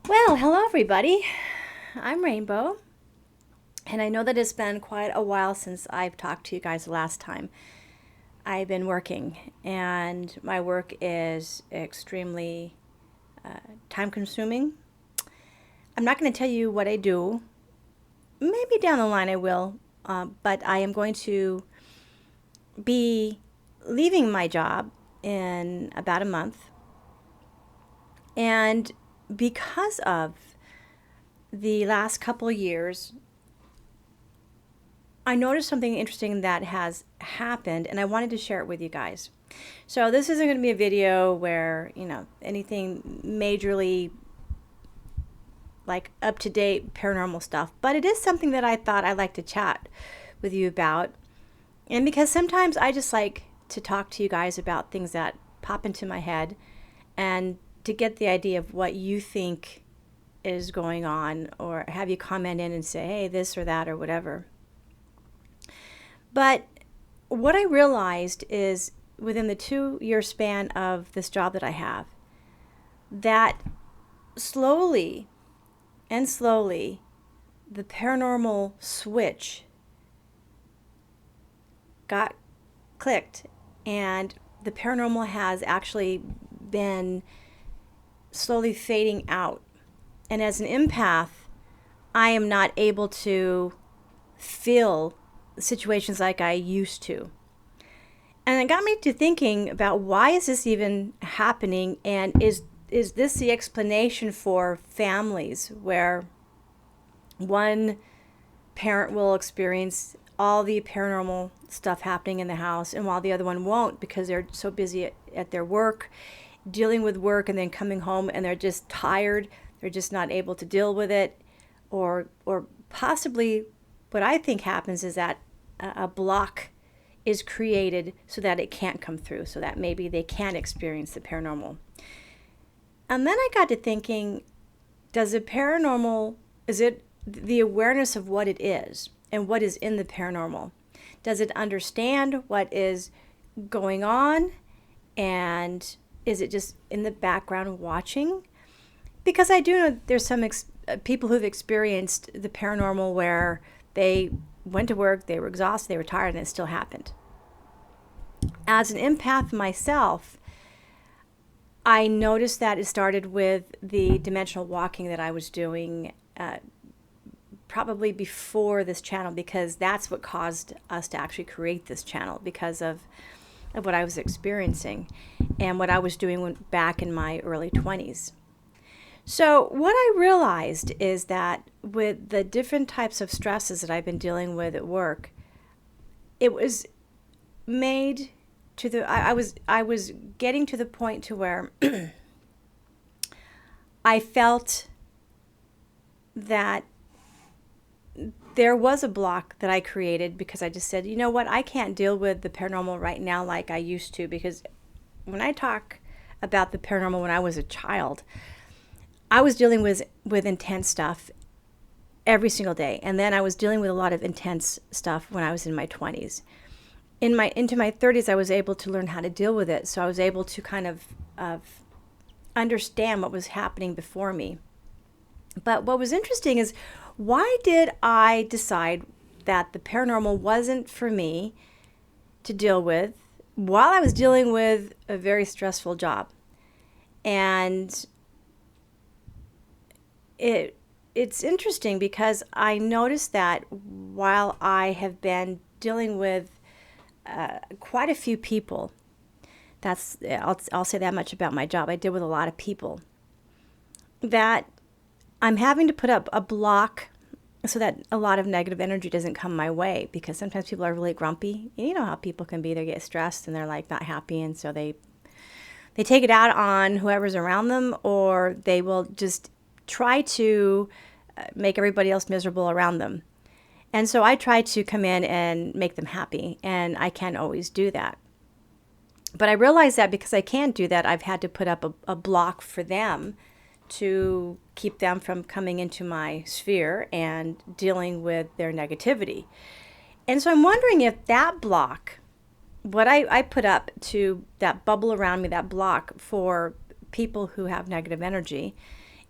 Well, hello everybody. I'm Rainbow, and I know that it's been quite a while since I've talked to you guys the last time. I've been working, and my work is extremely time consuming. I'm not going to tell you what I do. Maybe down the line I will, but I am going to be leaving my job in about a month. And because of the last couple of years, I noticed something interesting that has happened, and I wanted to share it with you guys. So this isn't going to be a video where, anything majorly like up-to-date paranormal stuff, but it is something that I thought I'd like to chat with you about. And because sometimes I just like to talk to you guys about things that pop into my head and to get the idea of what you think is going on, or have you comment in and say, hey, this or that or whatever. But what I realized is within the 2-year span of this job that I have, that slowly and slowly, the paranormal switch got clicked, and the paranormal has actually been slowly fading out. And as an empath, I am not able to feel situations like I used to. And it got me to thinking about, why is this even happening, and is this the explanation for families where one parent will experience all the paranormal stuff happening in the house, and while the other one won't, because they're so busy at their work, dealing with work, and then coming home and they're just tired, they're just not able to deal with it, or possibly what I think happens is that a block is created so that it can't come through, so that maybe they can't experience the paranormal. And then I got to thinking, does the paranormal, is it the awareness of what it is and what is in the paranormal? Does it understand what is going on, and is it just in the background watching? Because I do know there's some people who've experienced the paranormal where they went to work, they were exhausted, they were tired, and it still happened. As an empath myself, I noticed that it started with the dimensional walking that I was doing probably before this channel, because that's what caused us to actually create this channel, because of what I was experiencing and what I was doing back in my early 20s. So what I realized is that with the different types of stresses that I've been dealing with at work, it was made to the, I was getting to the point to where I felt that there was a block that I created, because I just said, you know what, I can't deal with the paranormal right now like I used to. Because when I talk about the paranormal when I was a child, I was dealing with intense stuff every single day. And then I was dealing with a lot of intense stuff when I was in my 20s. Into my 30s, I was able to learn how to deal with it. So I was able to kind of understand what was happening before me. But what was interesting is, why did I decide that the paranormal wasn't for me to deal with while I was dealing with a very stressful job? And it's interesting, because I noticed that while I have been dealing with quite a few people, I'll say that much about my job. I deal with a lot of people, that I'm having to put up a block so that a lot of negative energy doesn't come my way, because sometimes people are really grumpy. You know how people can be. They get stressed and they're like not happy, and so they take it out on whoever's around them, or they will just try to make everybody else miserable around them. And so I try to come in and make them happy, and I can't always do that. But I realize that because I can't do that, I've had to put up a block for them to keep them from coming into my sphere and dealing with their negativity. And so I'm wondering if that block, what I put up to that bubble around me, that block for people who have negative energy,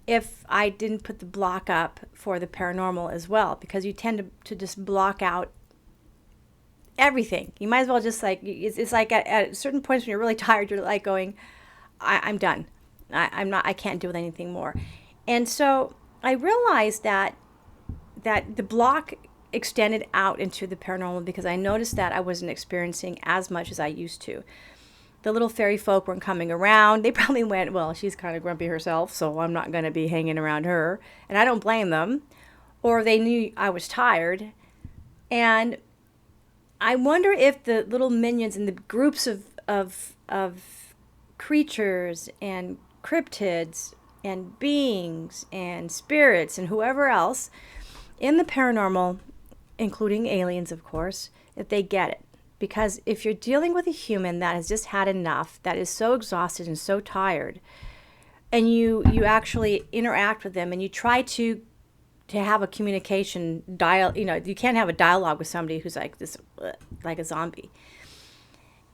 if I didn't put the block up for the paranormal as well, because you tend to just block out everything. You might as well just like, it's like at certain points when you're really tired, you're like going, I'm done. I can't do anything more. And so I realized that the block extended out into the paranormal because I noticed that I wasn't experiencing as much as I used to. The little fairy folk weren't coming around. They probably went, well, she's kind of grumpy herself, so I'm not going to be hanging around her. And I don't blame them. Or they knew I was tired. And I wonder if the little minions and the groups of creatures and cryptids and beings and spirits and whoever else in the paranormal, including aliens, of course, if they get it. Because if you're dealing with a human that has just had enough, that is so exhausted and so tired, and you actually interact with them and you try to have a communication you can't have a dialogue with somebody who's like this, like a zombie.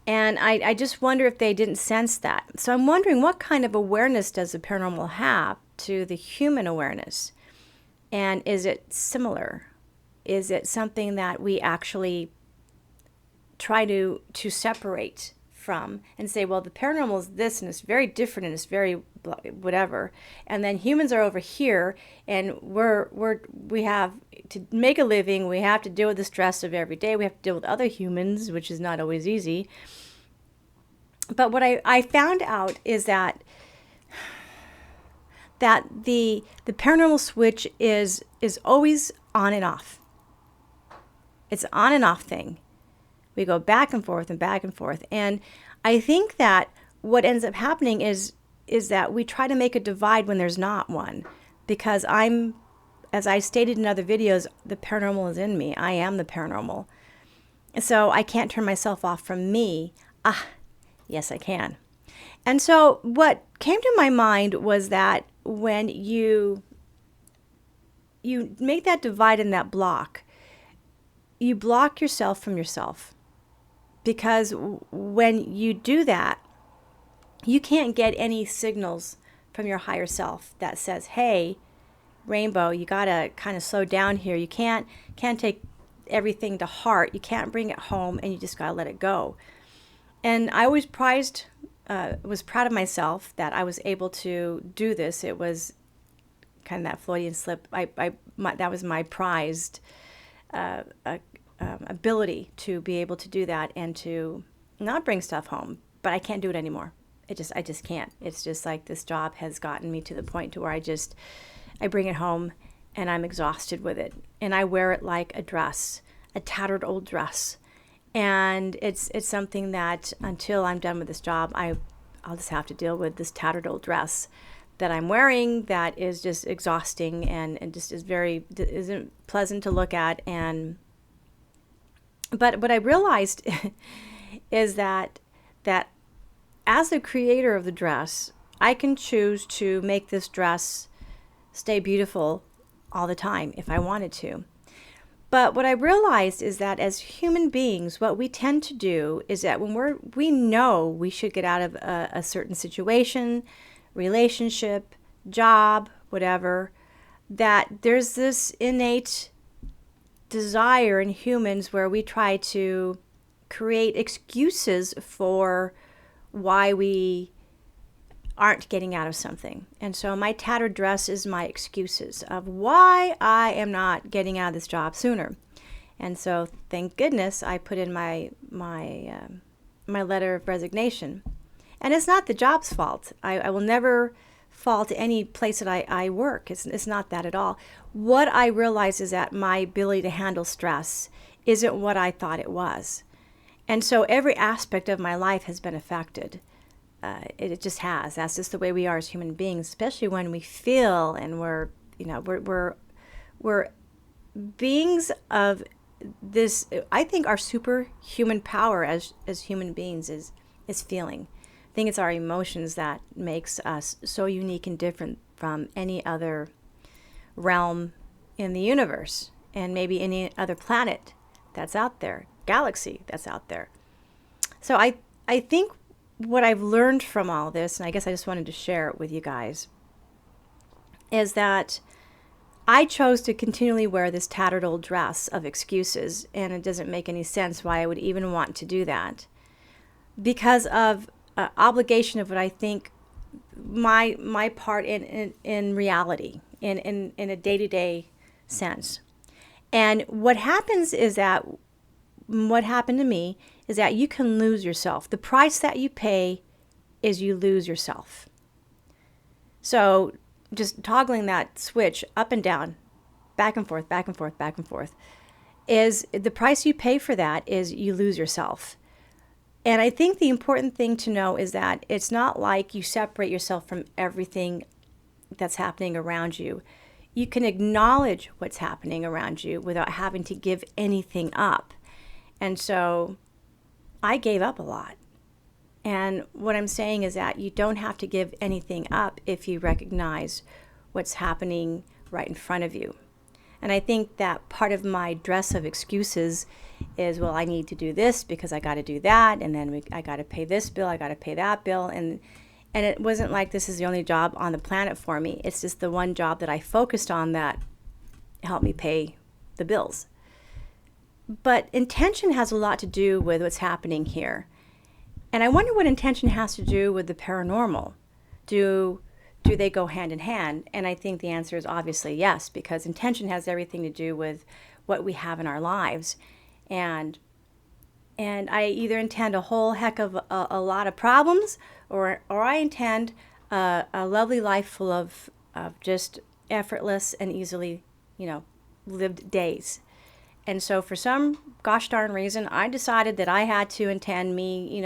And I just wonder if they didn't sense that. So I'm wondering, what kind of awareness does the paranormal have to the human awareness? And is it similar? Is it something that we actually try to separate from and say, well, the paranormal is this and it's very different and it's very whatever, and then humans are over here and we have to make a living, we have to deal with the stress of every day, we have to deal with other humans, which is not always easy. But what I found out is that the paranormal switch is always on and off. It's an on and off thing. We go back and forth and back and forth. And I think that what ends up happening is that we try to make a divide when there's not one. Because as I stated in other videos, the paranormal is in me. I am the paranormal. So I can't turn myself off from me. Yes, I can. And so what came to my mind was that when you make that divide in that block, you block yourself from yourself. Because when you do that, you can't get any signals from your higher self that says, hey, Rainbow, you got to kind of slow down here. You can't take everything to heart. You can't bring it home, and you just got to let it go. And I always was proud of myself that I was able to do this. It was kind of that Freudian slip. That was my prized ability to be able to do that and to not bring stuff home. But I can't do it anymore. I just can't. It's just like this job has gotten me to the point to where I bring it home and I'm exhausted with it. And I wear it like a dress, a tattered old dress. And it's something that until I'm done with this job, I'll just have to deal with this tattered old dress that I'm wearing that is just exhausting and just isn't pleasant to look at. But what I realized is that as the creator of the dress, I can choose to make this dress stay beautiful all the time if I wanted to. But what I realized is that as human beings, what we tend to do is that when we know we should get out of a certain situation, relationship, job, whatever, that there's this innate desire in humans where we try to create excuses for why we aren't getting out of something. And so my tattered dress is my excuses of why I am not getting out of this job sooner. And so thank goodness I put in my letter of resignation. And it's not the job's fault. I will never fault any place that I work. It's not that at all. What I realize is that my ability to handle stress isn't what I thought it was. And so every aspect of my life has been affected. It just has. That's just the way we are as human beings, especially when we feel and we're beings of this. I think our superhuman power as human beings is feeling. I think it's our emotions that makes us so unique and different from any other realm in the universe and maybe any other planet that's out there, galaxy that's out there. So I think what I've learned from all this, and I guess I just wanted to share it with you guys, is that I chose to continually wear this tattered old dress of excuses, and it doesn't make any sense why I would even want to do that, because of obligation of what I think my part in reality, in a day-to-day sense. And what happened to me is that you can lose yourself. The price that you pay is you lose yourself. So just toggling that switch up and down, back and forth, back and forth, back and forth, is the price you pay for that is you lose yourself. And I think the important thing to know is that it's not like you separate yourself from everything that's happening around you. You can acknowledge what's happening around you without having to give anything up. And so I gave up a lot. And what I'm saying is that you don't have to give anything up if you recognize what's happening right in front of you. And I think that part of my dress of excuses is, well, I need to do this because I got to do that, and then I got to pay this bill, I got to pay that bill, and it wasn't like this is the only job on the planet for me. It's just the one job that I focused on that helped me pay the bills. But intention has a lot to do with what's happening here. And I wonder what intention has to do with the paranormal. Do they go hand in hand? And I think the answer is obviously yes, because intention has everything to do with what we have in our lives. And I either intend a whole heck of a lot of problems, or I intend a lovely life full of just effortless and easily, lived days. And so for some gosh darn reason, I decided that I had to intend me,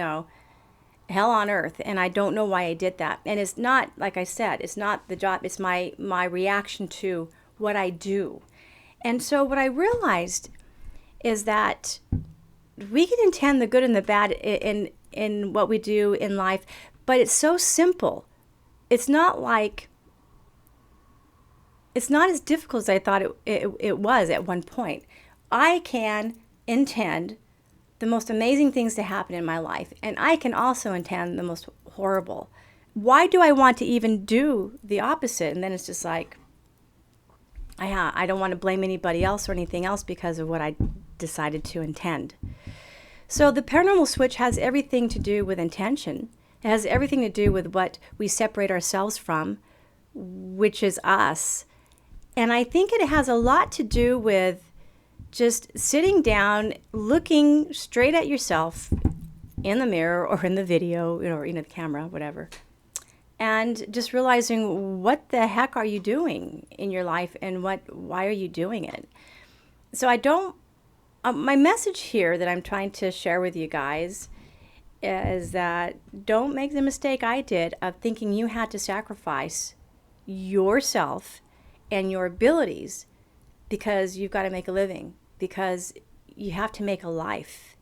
hell on earth. And I don't know why I did that. And it's not, like I said, it's not the job. It's my reaction to what I do. And so what I realized is that we can intend the good and the bad in what we do in life, but it's so simple. It's not as difficult as I thought it was at one point. I can intend the most amazing things to happen in my life, and I can also intend the most horrible. Why do I want to even do the opposite? And then it's just like, I don't want to blame anybody else or anything else because of what I decided to intend. So the paranormal switch has everything to do with intention. It has everything to do with what we separate ourselves from, which is us. And I think it has a lot to do with just sitting down, looking straight at yourself in the mirror or in the video, or the camera, whatever, and just realizing, what the heck are you doing in your life, and why are you doing it? So my message here that I'm trying to share with you guys is that don't make the mistake I did of thinking you had to sacrifice yourself and your abilities because you've got to make a living, because you have to make a life.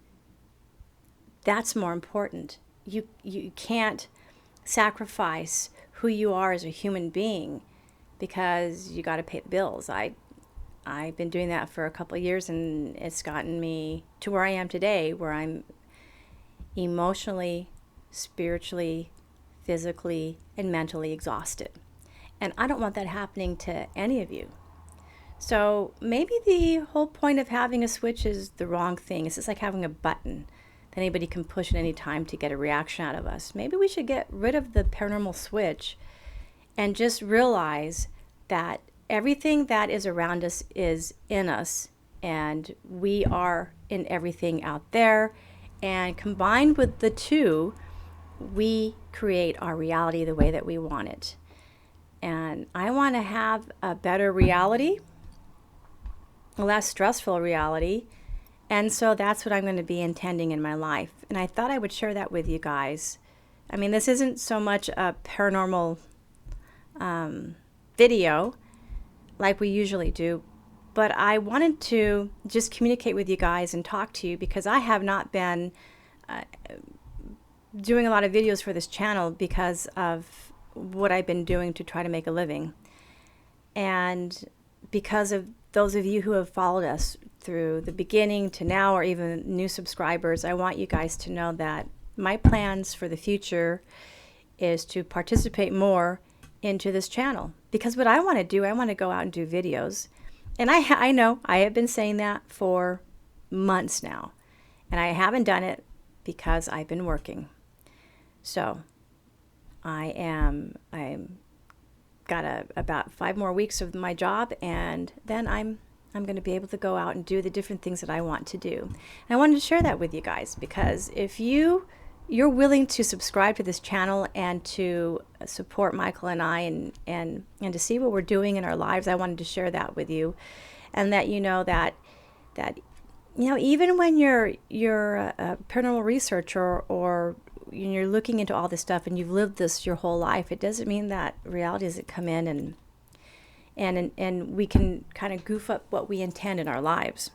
That's more important. You can't sacrifice who you are as a human being because you got to pay the bills. I've been doing that for a couple of years, and it's gotten me to where I am today, where I'm emotionally, spiritually, physically, and mentally exhausted. And I don't want that happening to any of you. So maybe the whole point of having a switch is the wrong thing. It's just like having a button that anybody can push at any time to get a reaction out of us. Maybe we should get rid of the paranormal switch and just realize that everything that is around us is in us, and we are in everything out there. And combined with the two, we create our reality the way that we want it. And I want to have a better reality, a less stressful reality. And so that's what I'm going to be intending in my life. And I thought I would share that with you guys. I mean, this isn't so much a paranormal video like we usually do, but I wanted to just communicate with you guys and talk to you because I have not been doing a lot of videos for this channel because of what I've been doing to try to make a living. And because of those of you who have followed us through the beginning to now, or even new subscribers, I want you guys to know that my plans for the future is to participate more into this channel, Because what I want to do, I want to go out and do videos. And I know I have been saying that for months now. And I haven't done it because I've been working. So I'm got about 5 more weeks of my job, and then I'm going to be able to go out and do the different things that I want to do. And I wanted to share that with you guys, because if you're willing to subscribe to this channel and to support Michael and I, and to see what we're doing in our lives, I wanted to share that with you, and that even when you're a paranormal researcher, or you're looking into all this stuff and you've lived this your whole life, it doesn't mean that reality doesn't come in and we can kind of goof up what we intend in our lives.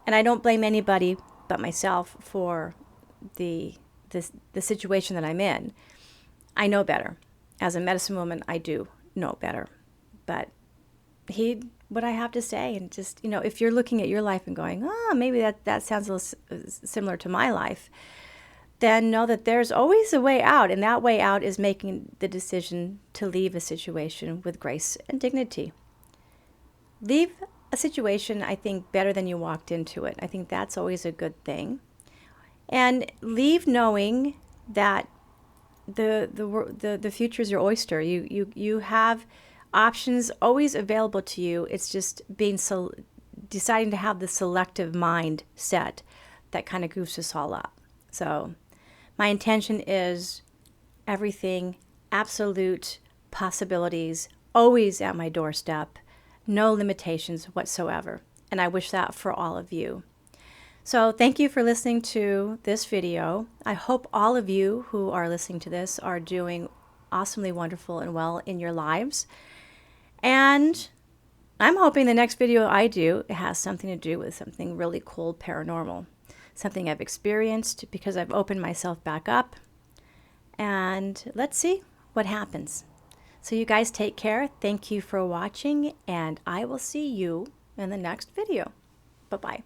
And I don't blame anybody but myself for the situation that I'm in. I know better. As a medicine woman, I do know better. But heed what I have to say, and just, if you're looking at your life and going, maybe that sounds a little similar to my life, then know that there's always a way out, and that way out is making the decision to leave a situation with grace and dignity. Leave a situation, I think, better than you walked into it. I think that's always a good thing. And leave knowing that the future is your oyster. You have options always available to you. It's just deciding to have the selective mindset that kind of goofs us all up. So my intention is everything, absolute possibilities, always at my doorstep, no limitations whatsoever. And I wish that for all of you. So thank you for listening to this video. I hope all of you who are listening to this are doing awesomely wonderful and well in your lives. And I'm hoping the next video I do has something to do with something really cool paranormal. Something I've experienced, because I've opened myself back up. And let's see what happens. So you guys take care. Thank you for watching, and I will see you in the next video. Bye-bye.